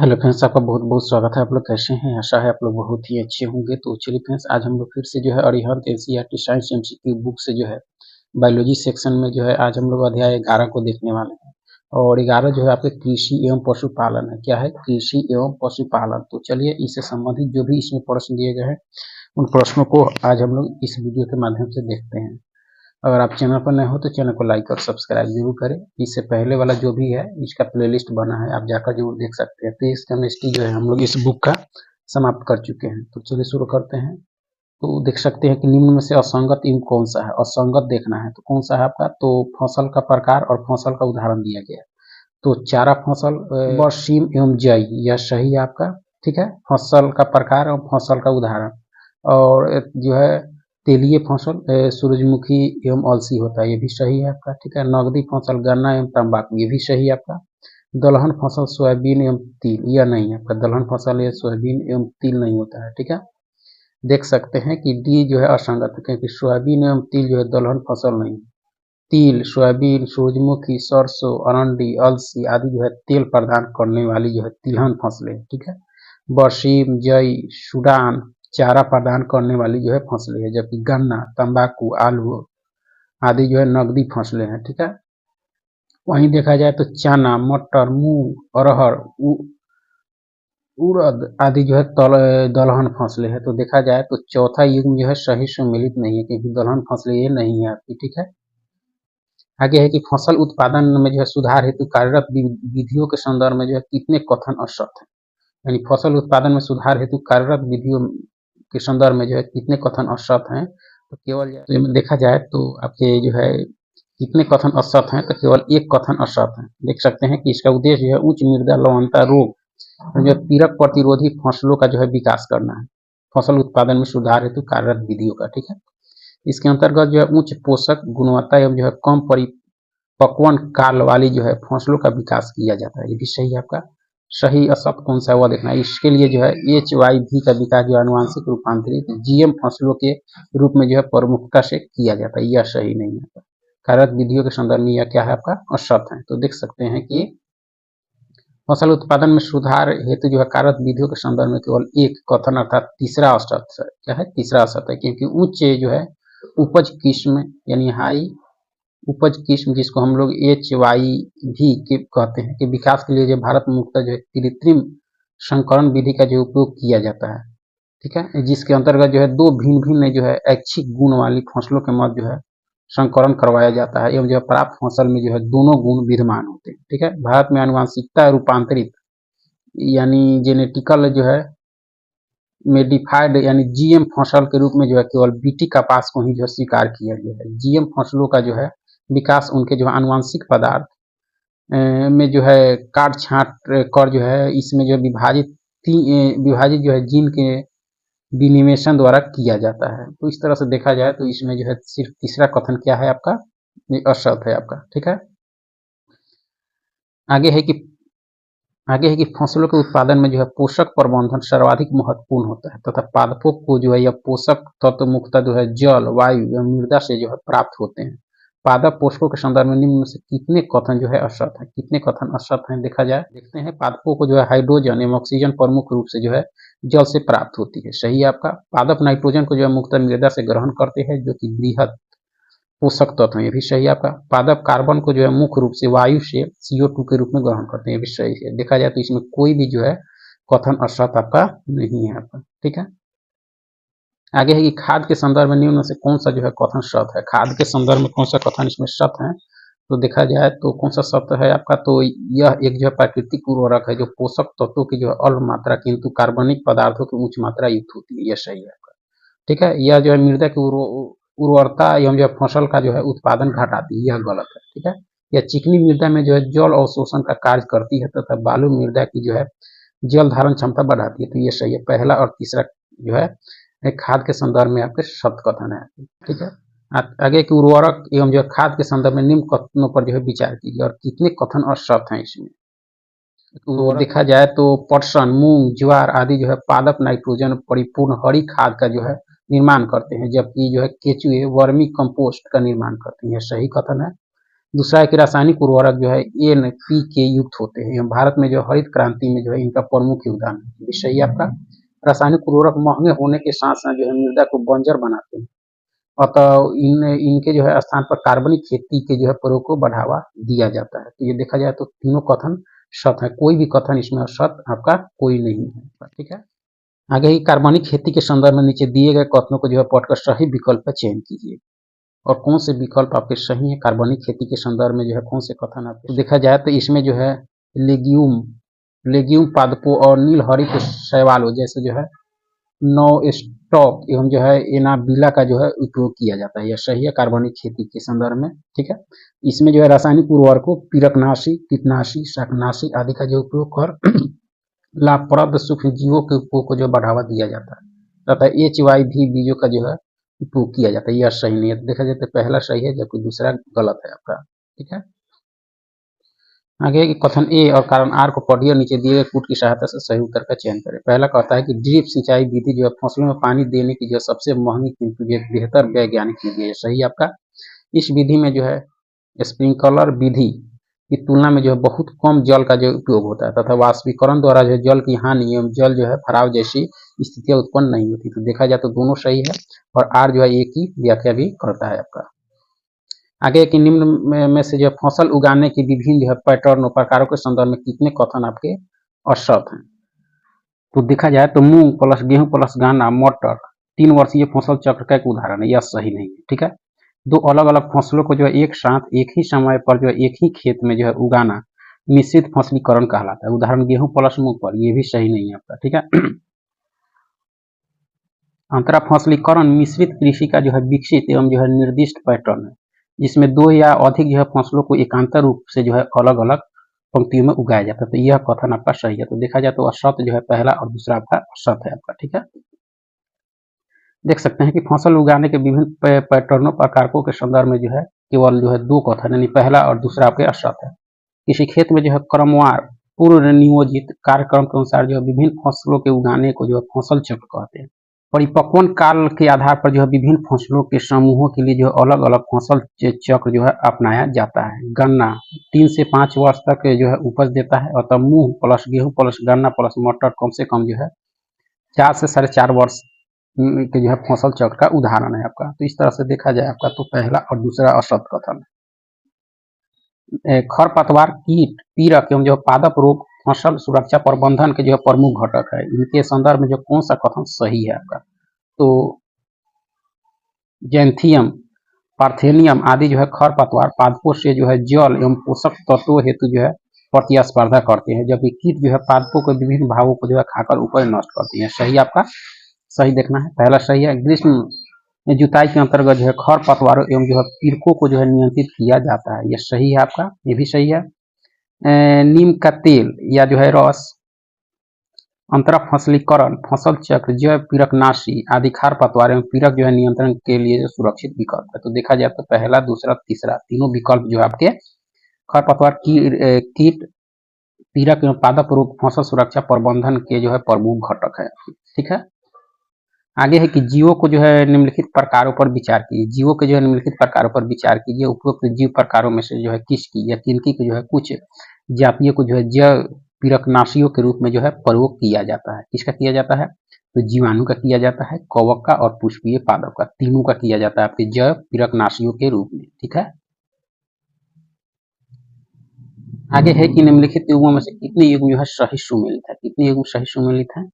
Hello friends, आपका बहुत बहुत स्वागत है। आप लोग कैसे हैं? आशा है आप लोग बहुत ही अच्छे होंगे। तो चलिए फ्रेंड्स, आज हम लोग फिर से जो है Arihant NCERT science MCQ book से जो है बायोलॉजी सेक्शन में जो है आज हम लोग अध्याय 11 को देखने वाले हैं। और 11 जो है आपके कृषि एवं पशुपालन है। क्या है? कृषि एवं पशुपालन। तो चलिए इससे संबंधित जो भी इसमें प्रश्न दिए गए हैं उन प्रश्नों को आज हम लोग इस वीडियो के माध्यम से देखते हैं। अगर आप चैनल पर नए हो तो चैनल को लाइक और सब्सक्राइब जरूर करें। इससे पहले वाला जो भी है इसका प्लेलिस्ट बना है, आप जाकर जरूर देख सकते हैं। फिजिक्स केमिस्ट्री जो है हम लोग इस बुक का समाप्त कर चुके हैं। तो चलिए शुरू करते हैं। तो देख सकते हैं कि निम्न में से असंगत इंक कौन सा है। असंगत देखना है तो कौन सा है आपका, तो फसल का प्रकार और फसल का उदाहरण दिया गया है। तो चारा फसल बरसीम एवं जई, यह सही है आपका। ठीक है, फसल का प्रकार और फसल का उदाहरण। और जो है तेलीय फसल सूरजमुखी एवं अलसी होता है, ये भी सही है आपका। ठीक है, नगदी फसल गन्ना एवं तंबाकू, ये भी सही है आपका। दलहन फसल सोयाबीन एवं तिल, यह नहीं है आपका। दलहन फसल ये सोयाबीन एवं तिल नहीं होता है। ठीक है, देख सकते हैं कि डी जो है असंगत है, क्योंकि सोयाबीन एवं तिल जो है दलहन फसल नहीं है। तिल, सोयाबीन, सूरजमुखी, सरसों, अरंडी, अलसी आदि जो है तेल प्रदान करने वाली जो है तिलहन फसलें। ठीक है, बरसीम, जई, सूडान चारा प्रदान करने वाली जो है फसलें है, जबकि गन्ना, तंबाकू, आलू आदि जो है नकदी फसलें हैं। ठीक है, वहीं देखा जाए तो चना, मटर, मूंग, अरहर, उड़द आदि जो है दलहन फसलें हैं। तो देखा जाए तो चौथा युग्म जो है सही सम्मिलित नहीं है, क्योंकि दलहन फसलें ये नहीं है आपकी। ठीक है, आगे है कि फसल उत्पादन में जो है सुधार हेतु कार्यरत विधियों के संदर्भ में जो है कितने कथन असत है। यानी फसल उत्पादन में सुधार हेतु कार्यरत विधियों के संदर्भ में जो है कितने कथन असत हैं। तो केवल तो देखा जाए तो आपके जो है कितने कथन असत हैं, तो केवल एक कथन असत है। देख सकते हैं कि इसका उद्देश्य जो है उच्च मृदा लवणता रोग जो पीड़क प्रतिरोधी फसलों का जो है विकास करना है। फसल उत्पादन में सुधार हेतु कार्यरत विधियों का। ठीक है, इसके अंतर्गत जो है उच्च पोषक गुणवत्ता एवं जो है कम परिपक्वन काल वाली जो है फसलों का विकास किया जाता है। ये भी सही है आपका। सही असत कौन सा हुआ देखना है। इसके लिए जो है HYV का विकास जो आनुवांशिक रूपांतरित GM फसलों के रूप में जो है प्रमुखता से किया जाता है। यह सही नहीं है। कार्यरत विधियों के संदर्भ में यह क्या है आपका असत है। तो देख सकते हैं कि फसल उत्पादन में सुधार हेतु जो है कार्यरत विधियों के संदर्भ में केवल एक कथन अर्थात तीसरा असत है। क्या है? तीसरा असत है, क्योंकि उच्च जो है उपज किस्म यानी हाई उपज किस्म जिसको हम लोग HYV के कहते हैं कि विकास के लिए जो भारत में मुख्यतः जो है कृत्रिम संकरण विधि का जो उपयोग किया जाता है। ठीक है, जिसके अंतर्गत जो है दो भिन्न भिन्न जो है ऐच्छिक गुण वाली फसलों के मध्य जो है संकरण करवाया जाता है एवं जो है प्राप्त फसल में जो है दोनों गुण विद्यमान होते हैं। ठीक है, भारत में आनुवांशिकता रूपांतरित यानी जेनेटिकल जो है मेडिफाइड यानी GM फसल के रूप में जो है केवल BT कपास को ही जो स्वीकार किया गया है। GM फसलों का जो है विकास उनके जो आनुवांशिक पदार्थ में जो है काट छांट कर जो है इसमें जो विभाजित जो है जीन के विनिमेशन द्वारा किया जाता है। तो इस तरह से देखा जाए तो इसमें जो है सिर्फ तीसरा कथन क्या है आपका, असत है आपका। ठीक है, आगे है कि फसलों के उत्पादन में जो है पोषक प्रबंधन सर्वाधिक महत्वपूर्ण होता है तथा पादपों को जो है यह पोषक तत्व मुख्यतः जो है जल, वायु या मृदा से जो है प्राप्त होते हैं। पादप पोषकों के संदर्भ में निम्न में से कितने कथन जो है असत है। कितने कथन असत हैं देखा जाए, देखते हैं। पादपों को जो है हाइड्रोजन एवं ऑक्सीजन प्रमुख रूप से जो है जल से प्राप्त होती है। सही है आपका। पादप नाइट्रोजन को जो है मुख्यतः मृदा से ग्रहण करते हैं, जो कि बृहद पोषक तत्व है। ये भी सही है आपका। पादप कार्बन को जो है मुख्य रूप से वायु से CO2 के रूप में ग्रहण करते हैं। ये भी सही है। देखा जाए तो इसमें कोई भी जो है कथन असत आपका नहीं है आपका। ठीक है, आगे है कि खाद के संदर्भ में निम्न में से कौन सा जो है कथन सत है। खाद के संदर्भ में कौन सा कथन इसमें सत है, तो देखा जाए तो कौन सा सत्य है आपका, तो यह एक जो है प्राकृतिक उर्वरक है जो पोषक तत्वों की जो है अल्प मात्रा किंतु कार्बनिक पदार्थों की उच्च मात्रा युक्त होती है। यह सही है आपका। ठीक है, यह जो है मृदा की उर्वरता एवं जो फसल का जो है उत्पादन घटाती है, यह गलत है। ठीक है, यह चिकनी मृदा में जो है जल अवशोषण का कार्य करती है तथा बालू मृदा की जो है जल धारण क्षमता बढ़ाती है। तो ये सही है। पहला और तीसरा जो है खाद के संदर्भ में आपके शब्द कथन है। ठीक है, आगे की उर्वरक एवं जो खाद के संदर्भ में निम्न कथनों पर जो है विचार कीजिए और कितने कथन असत हैं इसमें। तो देखा जाए तो पटसन, मूंग, ज्वार आदि जो है पादप नाइट्रोजन परिपूर्ण हरी खाद का जो है निर्माण करते हैं, जबकि जो है केचुए वर्मी कंपोस्ट का निर्माण करते हैं। यह सही कथन है। दूसरा है कि रासायनिक उर्वरक जो है NPK युक्त होते हैं। भारत में जो हरित क्रांति में जो है इनका प्रमुख योगदान है। विषय आपका रासायनिक उर्वरक महंगे होने के साथ साथ जो है मृदा को बंजर बनाते हैं, अतः इनके जो है स्थान पर कार्बनिक खेती के जो है प्रयोग को बढ़ावा दिया जाता है। तो ये देखा जाए तो तीनों कथन सत्य है, कोई भी कथन इसमें असत्य आपका कोई नहीं है। ठीक है, आगे ही कार्बनिक खेती के संदर्भ में नीचे दिए गए कथनों को जो है पढ़कर सही विकल्प का चयन कीजिए। और कौन से विकल्प आपके सही है कार्बनिक खेती के संदर्भ में जो है कौन से कथन आपके। तो देखा जाए तो इसमें जो है लेग्यूम पादपों और नीलहरित शैवालों जैसे जो है नो स्टॉक एवं जो है एनाबिला का जो है उपयोग किया जाता है। यह सही है कार्बनिक खेती के संदर्भ में। ठीक है, इसमें जो है रासायनिक उर्वरकों पीड़कनाशी, कीटनाशी, शाकनाशी आदि का जो उपयोग कर लाभप्रद सूक्ष्म जीवों के उपयोग को जो बढ़ावा दिया जाता है तथा HYV बीजों का जो है उपयोग किया जाता है। यह सही नहीं है। तो देखा जाए तो पहला सही है जबकि दूसरा गलत है आपका। ठीक है, आगे कथन ए और कारण आर को पढ़िए और नीचे दिए गए कूट की सहायता से सही उत्तर का चयन करें। पहला कहता है कि ड्रिप सिंचाई विधि जो है फसलों में पानी देने की जो सबसे महंगी किंतु बेहतर वैज्ञानिक विधि है। सही आपका। इस विधि में जो है स्प्रिंकलर विधि की तुलना में जो है बहुत कम जल का जो उपयोग होता है तथा वाष्पीकरण द्वारा जो जल की हानि एवं जल जो है भराव जैसी स्थितियां उत्पन्न नहीं होती। तो देखा जाए तो दोनों सही है और आर जो है एक ही व्याख्या भी करता है आपका। आगे कि निम्न में से जो फसल उगाने की विभिन्न जो है पैटर्न और प्रकारों के संदर्भ में कितने कथन आपके असत हैं। तो देखा जाए तो मूंग प्लस गेहूं प्लस गन्ना मटर 3 वर्षीय फसल चक्र का एक उदाहरण है। यह सही नहीं है। ठीक है, दो अलग अलग फसलों को जो है एक साथ एक ही समय पर जो है एक ही खेत में जो है उगाना मिश्रित फसलीकरण कहलाता है। उदाहरण गेहूं प्लस मूंगफली, ये भी सही नहीं है आपका। ठीक है, अंतरा फसलीकरण मिश्रित कृषि का जो है विकसित एवं जो है निर्दिष्ट पैटर्न है जिसमें 2 या अधिक जो है फसलों को एकांतर रूप से जो है अलग अलग पंक्तियों में उगाया जाता है। तो यह कथन आपका सही है। तो देखा जाए तो असत जो है पहला और दूसरा आपका असत है आपका। ठीक है, देख सकते हैं कि फसल उगाने के विभिन्न पैटर्नों प्रकारकों के संदर्भ में जो है केवल जो है 2 कथन यानी पहला और दूसरा आपके असत है। किसी खेत में जो है क्रमवार पूर्व नियोजित कार्यक्रम के अनुसार जो है विभिन्न फसलों के उगाने को जो है फसल चक्र कहते हैं। परिपक्वन काल के आधार पर जो है विभिन्न फसलों के समूहों के लिए जो अलग अलग फसल चक्र जो है अपनाया जाता है। गन्ना 3 से 5 वर्ष तक जो है उपज देता है, अतः मूंग प्लस गेहूं प्लस गन्ना प्लस मटर कम से कम जो है 4 से 4.5 वर्ष के जो है फसल चक्र का उदाहरण है आपका। तो इस तरह से देखा जाए आपका तो पहला और दूसरा असत कथन है। खरपतवार कीट पीड़क एवं जो पादप रोग फसल सुरक्षा प्रबंधन के जो है प्रमुख घटक है। इनके संदर्भ में जो कौन सा कथन सही है आपका। तो जैंथियम पार्थेनियम आदि जो है खरपतवार पादपों से जो है जल एवं पोषक तत्वों हेतु जो है प्रतिस्पर्धा करते हैं, जबकि कीट जो है पादपों के विभिन्न भागों को जो है खाकर उपज नष्ट करती है। सही आपका सही देखना है, पहला सही है। ग्रीष्म जुताई के अंतर्गत जो है खरपतवारों एवं जो है पीड़कों को जो है नियंत्रित किया जाता है। यह सही है आपका, ये भी सही है। नीम का तेल या जो है रस अंतरा फसलीकरण फसल चक्र जैव पीड़कनाशी आदि खरपतवार एवं पीड़क जो है नियंत्रण के लिए सुरक्षित विकल्प है। तो देखा जाए तो पहला दूसरा तीसरा तीनों विकल्प जो आपके खरपतवार कीट पीड़क एवं पादप रोग फसल सुरक्षा प्रबंधन के जो है प्रमुख घटक है। ठीक है, आगे है कि जीवों को जो है निम्नलिखित प्रकारों पर विचार कीजिए। जीवों के जो है निम्नलिखित प्रकारों पर विचार कीजिए। उपरोक्त जीव प्रकारों में से जो है किसकी या किनकी को जो है कुछ जातियों को जो है जैव पीड़कनाशियों के रूप में जो है प्रयोग किया जाता है। किसका किया जाता है। तो जीवाणु का किया जाता है, कवक का और पुष्पीय पादप का, तीनों का किया जाता है आपके जैव पीड़कनाशियों के रूप में। ठीक है, आगे है कि निम्नलिखित युग्मों में से कितने युग्म जो है सही सुमेलित है। कितने युग्म सही सुमेलित है।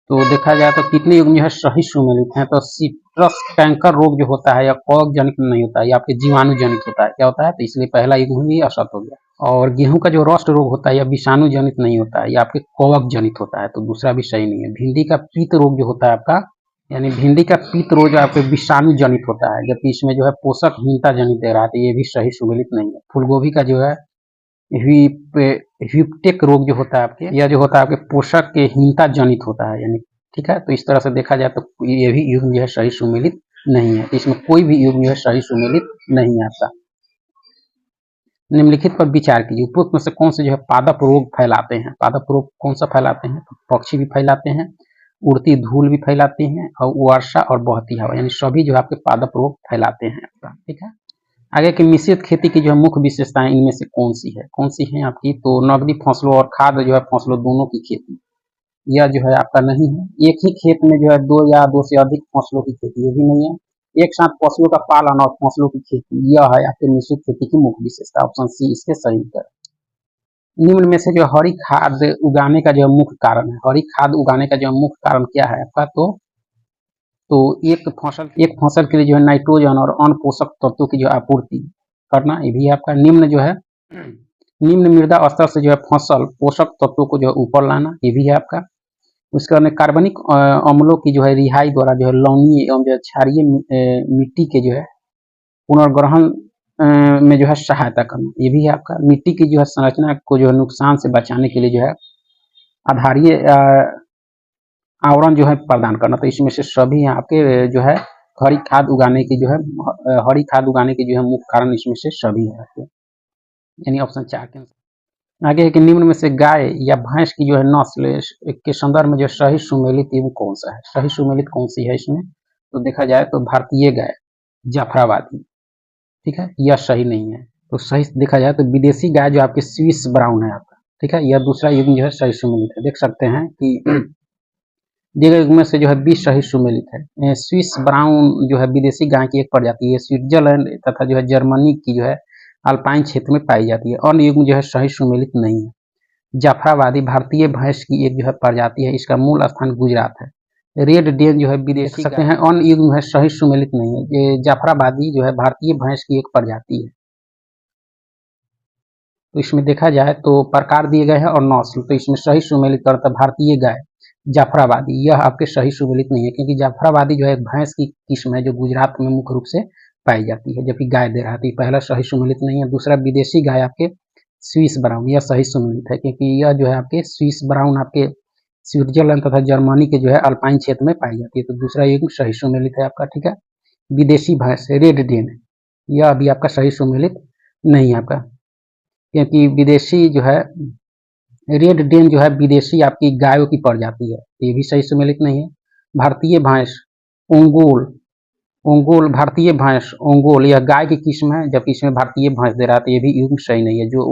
तो देखा जाए तो कितने युग्म जो है सही सुमेलित है। तो सिट्रस कैंकर रोग जो होता है या कवक जनित नहीं होता है, या आपके जीवाणु जनित होता है। क्या होता है, तो इसलिए पहला युग्म भी असत हो गया। और गेहूं का जो रस्ट रोग होता है या विषाणु जनित नहीं होता है, या आपके कवक जनित होता है, तो दूसरा भी सही नहीं है। भिंडी का पीत रोग जो होता है आपका, यानी भिंडी का पीत रोग आपके विषाणु जनित होता है, जबकि इसमें जो है पोषकहीनता जनित दे रहा है, तो ये भी सही सुमेलित नहीं है। फूलगोभी का जो है ह्यूपटेक रोग जो होता है आपके, यह जो होता है आपके पोषक के हीनता जनित होता है, यानी ठीक है। तो इस तरह से देखा जाए तो ये भी युग्म जो है सही सुमेलित नहीं है। इसमें कोई भी युग्म जो है सही सुमेलित नहीं है आपका। निम्नलिखित पर विचार कीजिए। उपरोक्त में से कौन से जो है पादप रोग फैलाते हैं। पादप रोग कौन सा फैलाते हैं। तो पक्षी भी फैलाते हैं, उड़ती धूल भी फैलाती हैं, और वर्षा और बहती हवा, यानी सभी जो है आपके पादप रोग फैलाते हैं आपका। ठीक है, आगे की मिश्रित खेती की जो है मुख्य विशेषताएं इनमें से कौन सी है आपकी, तो नकदी फसलों और खाद्य जो है फसलों दोनों की खेती, यह जो है आपका नहीं है। एक ही खेत में जो है दो या दो से अधिक फसलों की खेती, ये भी नहीं है। एक साथ फसलों का पालन और फसलों की खेती, यह है आपके मिश्रित खेती की मुख्य विशेषता। ऑप्शन सी इसके सही उत्तर। निम्न में से जो हरी खाद उगाने का जो मुख्य कारण है, हरी खाद उगाने का जो मुख्य कारण क्या है आपका, तो एक फसल के लिए जो है नाइट्रोजन और अन्य पोषक तत्वों की जो आपूर्ति करना, ये भी आपका। निम्न जो है निम्न मृदा स्तर से जो है फसल पोषक तत्वों को जो है ऊपर लाना, ये भी है आपका। उसके बाद में कार्बनिक अम्लों की जो है रिहाई द्वारा जो है लवणीय एवं जो है क्षारीय मिट्टी के जो है पुनर्ग्रहण में जो है सहायता करना, ये भी है आपका। मिट्टी की जो है संरचना को जो है नुकसान से बचाने के लिए जो है आधारीय आवरण जो है प्रदान करना, तो इसमें से सभी आपके जो है हरी खाद उगाने की जो है मुख्य कारण इसमें से सभी है आपके, यानी ऑप्शन 4 के आंसर। आगे है कि निम्न में से गाय या भैंस की जो है नस्ल के संदर्भ में जो सही सुमेलित वो कौन सा है, सही सुमेलित कौन सी है इसमें, तो देखा जाए तो भारतीय गाय, जाफराबादी, ठीक है, यह सही नहीं है। तो सही देखा जाए तो विदेशी गाय जो आपकी स्विस ब्राउन है आपका, ठीक है, यह दूसरा युग्म जो है सही सुमेलित है। देख सकते हैं कि दिए गए युग्म से जो है 20 सही सुमेलित है। स्विस ब्राउन जो है विदेशी गाय की एक प्रजाति है, स्विट्जरलैंड तथा जो है जर्मनी की जो है अल्पाइन क्षेत्र में पाई जाती है। अन्य युग्म जो है सही सुमेलित नहीं है। जाफराबादी भारतीय भैंस की एक जो है प्रजाति है, इसका मूल स्थान गुजरात है। रेड डेन जो है विदेशी सकते हैं, अन्य युग्म है सही सुमेलित नहीं है। ये जाफराबादी जो है भारतीय भैंस की एक प्रजाति है। तो इसमें देखा जाए तो प्रकार दिए गए हैं और नस्ल, तो इसमें सही सुमेलित करता भारतीय गाय जाफराबादी, यह आपके सही सुमेलित नहीं है, क्योंकि जाफराबादी जो है भैंस की किस्म है जो गुजरात में मुख्य रूप से पाई जाती है, जबकि गाय दे रहा है। पहला सही सुमेलित नहीं है। दूसरा विदेशी गाय आपके स्विस ब्राउन, यह सही सुमेलित है, क्योंकि यह जो है आपके स्विस ब्राउन आपके स्विट्जरलैंड तथा जर्मनी के जो है अल्पाइन क्षेत्र में पाई जाती है, तो दूसरा युग्म सही सुमेलित है आपका, ठीक है। विदेशी भैंस रेड डेन, यह अभी आपका सही सुमेलित नहीं है आपका, क्योंकि विदेशी जो है रेड डेन जो है विदेशी आपकी गायों की प्रजाति है, ये भी सही सुमेलित नहीं है। भारतीय भैंस ओंगोल, भारतीय भैंस ओंगोल, यह गाय की किस्म है, जबकि इसमें भारतीय भैंस दे रहा है, तो ये भी युग्म सही नहीं है। जो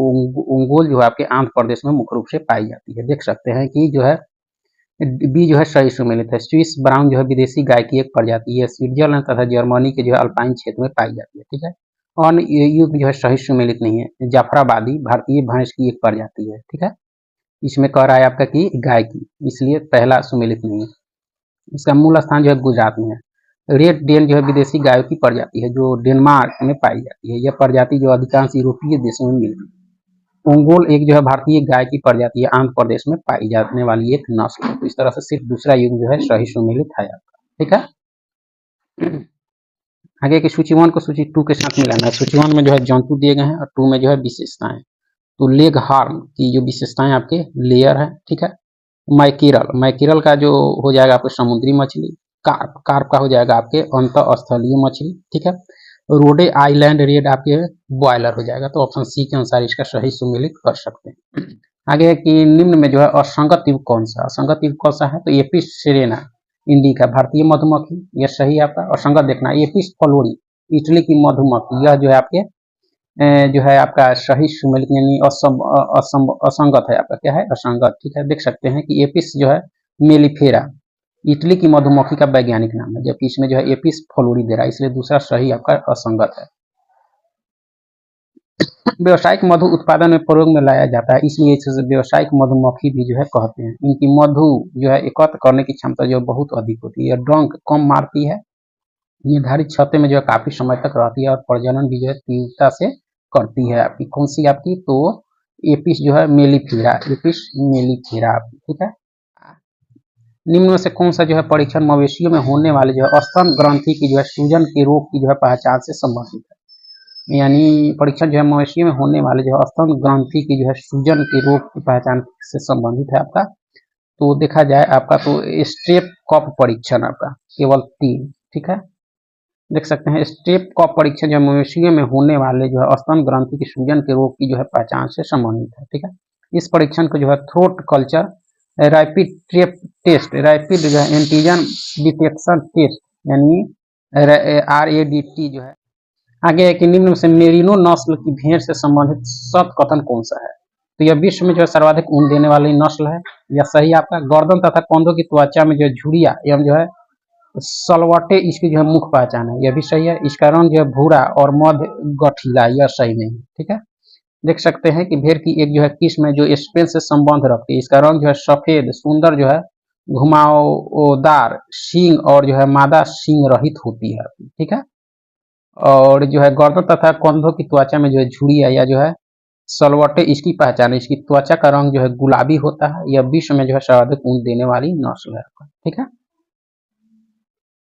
ओंगोल जो है आपके आंध्र प्रदेश में मुख्य रूप से पाई जाती है। देख सकते हैं कि जो है बी जो है सही सुमेलित है। स्विस ब्राउन जो है विदेशी गाय की एक प्रजाति है, स्विट्जरलैंड तथा जर्मनी के जो है अल्पाइन क्षेत्र में पाई जाती है, ठीक है। और युग्म जो है सही सुमेलित नहीं है। जाफराबादी भारतीय भैंस की एक प्रजाति है, ठीक है। इसमें कह रहा है आपका कि गाय की, इसलिए पहला सुमेलित नहीं है। इसका मूल स्थान जो है गुजरात में है। रेड डेन जो है विदेशी गायों की प्रजाति है जो डेनमार्क में पाई जाती है। यह प्रजाति जो अधिकांश यूरोपीय देशों में मिलती है। ओंगोल एक जो है भारतीय गाय की प्रजाति है, आंध्र प्रदेश में पाई जाने वाली एक नस्ल है। तो इस तरह से सिर्फ दूसरा युग जो है सही सुमेलित है आपका, ठीक है। आगे की सूची 1 को सूची 2 के साथ मिलाना है। सूची 1 में जो है जंतु दिए गए हैं और 2 में जो है विशेषताएं। तो लेग हार्न की जो विशेषताएं आपके लेयर है, ठीक है। मैकिरल का जो हो जाएगा आपके समुद्री मछली। कार्प का हो जाएगा आपके अंतःस्थलीय मछली, ठीक है। रोडे आइलैंड रेड आपके बॉयलर हो जाएगा। तो ऑप्शन सी के अनुसार इसका सही सुमेलित कर सकते हैं। आगे है कि निम्न में जो है असंगत युग कौन सा, असंगत युग कौन सा है, तो एपिस सेरेना इंडिका भारतीय मधुमक्खी, यह सही आपका। असंगत देखना, एपिस फ्लोरी इटली की मधुमक्खी, यह जो है आपके जो है आपका सही सुमेलित यानी असंगत है आपका, क्या है, असंगत, ठीक है। देख सकते हैं कि एपिस जो है मेलिफेरा इटली की मधुमक्खी का वैज्ञानिक नाम है, जबकि इसमें जो है एपिस फ्लोरी दे रहा है, इसलिए दूसरा सही आपका असंगत है। व्यावसायिक मधु उत्पादन में प्रयोग में लाया जाता है, इसलिए इसे व्यावसायिक मधुमक्खी भी जो है कहते हैं। इनकी मधु जो है एकत्र करने की क्षमता जो बहुत अधिक होती है। डंक कम मारती है, निर्धारित छत्ते में जो है काफी समय तक रहती है और प्रजनन भी जो है तीव्रता से करती है आपकी। कौन सी आपकी, तो एपिस जो है मेलिफेरा, एपिस मेलिफेरा आपकी, ठीक है। निम्न में से कौन सा जो है परीक्षण मवेशियों में होने वाले जो है स्तन ग्रंथि की जो है सूजन के रोग की जो है पहचान से संबंधित है। यानी परीक्षण जो है मवेशियों में होने वाले जो है स्तन ग्रंथि की जो है सूजन के रोग की पहचान से संबंधित है आपका। तो देखा जाए आपका तो स्ट्रेप कप परीक्षण आपका केवल 3, ठीक है। देख सकते हैं स्ट्रेप कप परीक्षण जो मवेशियों में होने वाले जो है स्तन ग्रंथि की सूजन के रोग की जो है पहचान से संबंधित है, ठीक है। इस परीक्षण को जो है throat culture, rapid strep test, rapid जो है एंटीजन डिटेक्शन टेस्ट यानी RADT जो है आगे है कि निम्न में से मेरिनो नस्ल की भेड़ से संबंधित सत कथन कौन सा है? तो यह विश्व में जो है सर्वाधिक ऊन देने वाली नस्ल है। यह सही आपका। गर्दन तथा कंधों की त्वचा में जो है झुरिया एवं जो है सलवटे इसकी जो है मुख्य पहचान है, यह भी सही है। इसका रंग जो है भूरा और मध्य गठीला, यह सही नहीं है। ठीक है, देख सकते हैं कि भेड़ की एक जो है किस्म है जो स्पेन से संबंध रखती है। इसका रंग जो है सफेद, सुंदर जो है घुमावदार सींग और जो है मादा सींग रहित होती है। ठीक है, और जो है गर्दन तथा कंधों की त्वचा में जो है झुर्रियां या जो है सलवटे इसकी पहचान है। इसकी त्वचा का रंग जो है गुलाबी होता है। यह विश्व में जो है सर्वाधिक ऊन देने वाली नस्ल है। ठीक है।